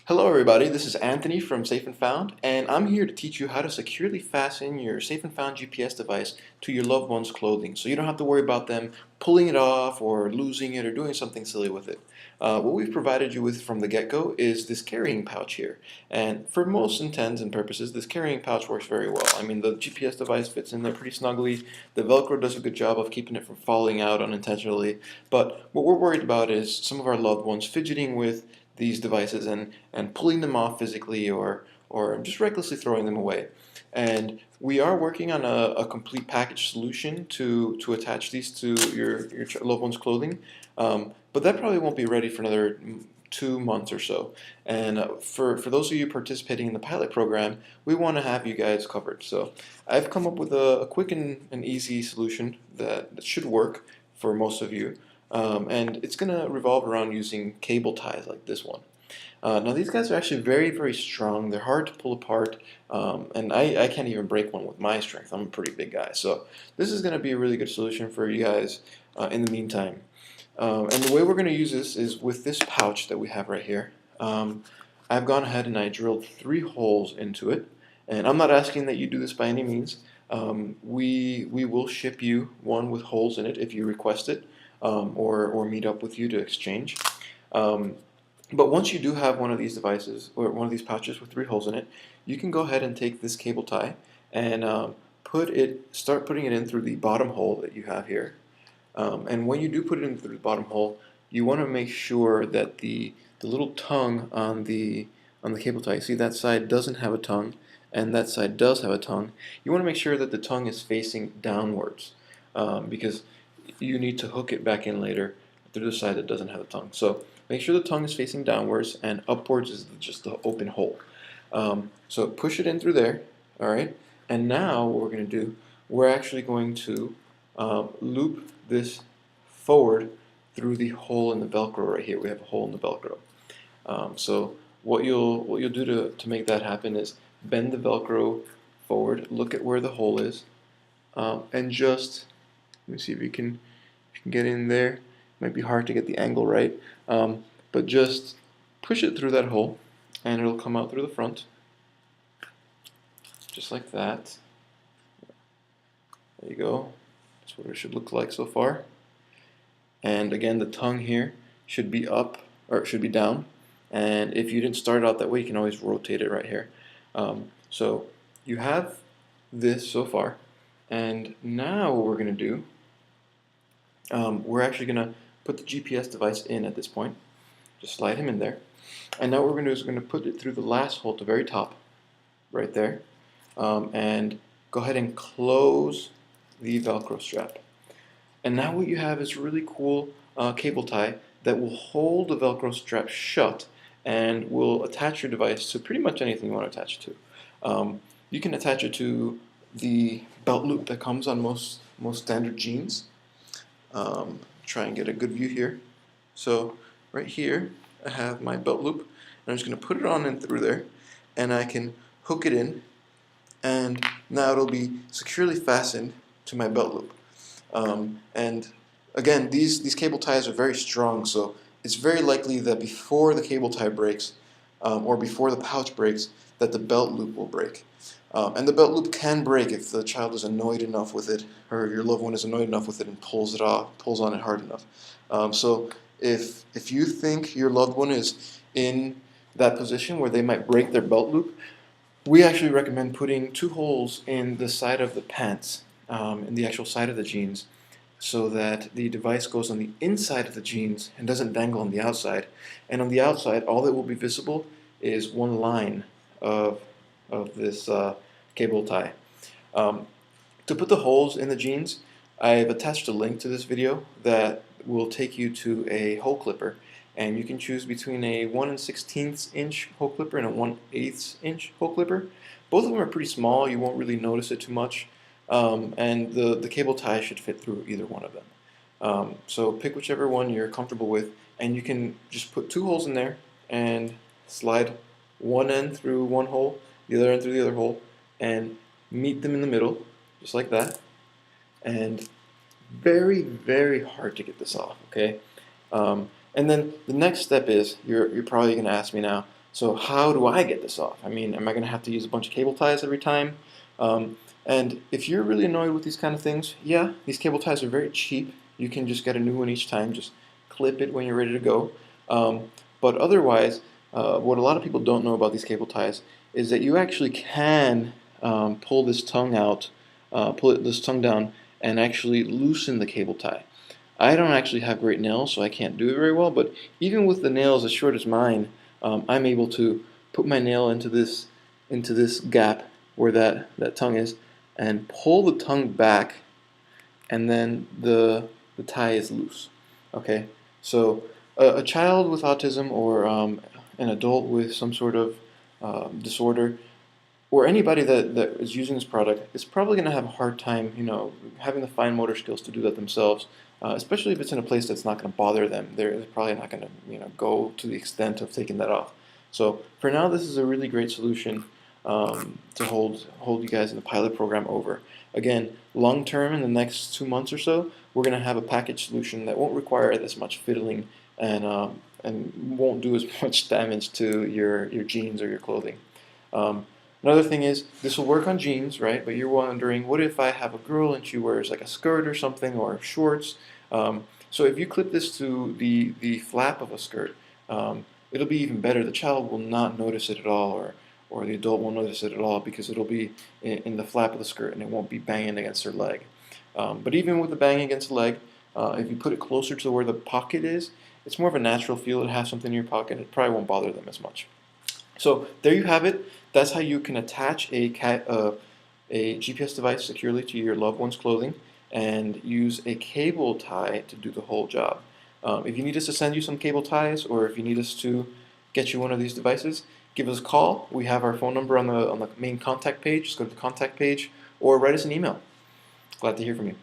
Hello everybody, this is Anthony from Safe and Found, and I'm here to teach you how to securely fasten your Safe and Found GPS device to your loved one's clothing so you don't have to worry about them pulling it off or losing it or doing something silly with it. What we've provided you with from the get-go is this carrying pouch here, and for most intents and purposes this carrying pouch works very well. I mean, the GPS device fits in there pretty snugly, the Velcro does a good job of keeping it from falling out unintentionally, but what we're worried about is some of our loved ones fidgeting with these devices and pulling them off physically or just recklessly throwing them away. And we are working on a complete package solution to attach these to your loved one's clothing, but that probably won't be ready for another 2 months or so. And for those of you participating in the pilot program, we want to have you guys covered. So I've come up with a quick and easy solution that should work for most of you. And it's going to revolve around using cable ties like this one. Now these guys are actually very, very strong. They're hard to pull apart, and I can't even break one with my strength. I'm a pretty big guy. So this is going to be a really good solution for you guys in the meantime. And the way we're going to use this is with this pouch that we have right here. I've gone ahead and I drilled 3 holes into it. And I'm not asking that you do this by any means. We will ship you one with holes in it if you request it, or meet up with you to exchange. But once you do have one of these devices, or one of these pouches with 3 holes in it, you can go ahead and take this cable tie and start putting it in through the bottom hole that you have here. And when you do put it in through the bottom hole, you want to make sure that the little tongue on the cable tie, see that side doesn't have a tongue, and that side does have a tongue. You want to make sure that the tongue is facing downwards, because you need to hook it back in later through the side that doesn't have a tongue. So make sure the tongue is facing downwards and upwards is just the open hole. So push it in through there, all right? And now what we're going to do, we're actually going to loop this forward through the hole in the Velcro right here. We have a hole in the Velcro. So what you'll do to make that happen is bend the Velcro forward, look at where the hole is, and just let me see if you can get in there. It might be hard to get the angle right, but just push it through that hole, and it'll come out through the front, just like that. There you go. That's what it should look like so far. And again, the tongue here should be up, or it should be down. And if you didn't start out that way, you can always rotate it right here. So you have this so far. And now what we're going to do, we're actually going to put the GPS device in at this point. Just slide him in there. And now what we're going to do is we're going to put it through the last hole at the very top, right there. And go ahead and close the Velcro strap. And now what you have is a really cool cable tie that will hold the Velcro strap shut and will attach your device to pretty much anything you want to attach it to. You can attach it to the belt loop that comes on most standard jeans. Try and get a good view here. So right here I have my belt loop, and I'm just going to put it on in through there, and I can hook it in, and now it'll be securely fastened to my belt loop. And again, these cable ties are very strong, so it's very likely that before the cable tie breaks, or before the pouch breaks, that the belt loop will break. And the belt loop can break if the child is annoyed enough with it, or your loved one is annoyed enough with it and pulls on it hard enough. So if you think your loved one is in that position where they might break their belt loop, we actually recommend putting 2 holes in the side of the pants, in the actual side of the jeans, so that the device goes on the inside of the jeans and doesn't dangle on the outside. And on the outside, all that will be visible is one line of this cable tie. To put the holes in the jeans, I've attached a link to this video that will take you to a hole clipper, and you can choose between a 1 16th inch hole clipper and a 1/8 inch hole clipper. Both of them are pretty small, you won't really notice it too much, and the cable tie should fit through either one of them. So pick whichever one you're comfortable with, and you can just put 2 holes in there and slide one end through one hole, the other end through the other hole, and meet them in the middle, just like that. And very, very hard to get this off, okay? And then the next step is, you're probably going to ask me now, So how do I get this off? I mean, am I going to have to use a bunch of cable ties every time? And if you're really annoyed with these kind of things, yeah, these cable ties are very cheap. You can just get a new one each time. Just clip it when you're ready to go. But otherwise, what a lot of people don't know about these cable ties is that you actually can pull this tongue out, this tongue down, and actually loosen the cable tie. I don't actually have great nails, so I can't do it very well. But even with the nails as short as mine, I'm able to put my nail into this gap where that tongue is, and pull the tongue back, and then the tie is loose. Okay, so a child with autism or an adult with some sort of disorder, or anybody that is using this product is probably going to have a hard time, having the fine motor skills to do that themselves. Especially if it's in a place that's not going to bother them, they're probably not going to, go to the extent of taking that off. So for now, this is a really great solution to hold you guys in the pilot program over. Again, long term, in the next 2 months or so, we're going to have a package solution that won't require as much fiddling and won't do as much damage to your jeans or your clothing. Another thing is, this will work on jeans, right? But you're wondering, what if I have a girl and she wears like a skirt or something, or shorts? So if you clip this to the flap of a skirt, it'll be even better. The child will not notice it at all, or the adult won't notice it at all, because it'll be in the flap of the skirt and it won't be banging against her leg. But even with the banging against the leg, if you put it closer to where the pocket is, it's more of a natural feel. It has something in your pocket. It probably won't bother them as much. So there you have it. That's how you can attach a GPS device securely to your loved one's clothing and use a cable tie to do the whole job. If you need us to send you some cable ties, or if you need us to get you one of these devices, give us a call. We have our phone number on the main contact page. Just go to the contact page or write us an email. Glad to hear from you.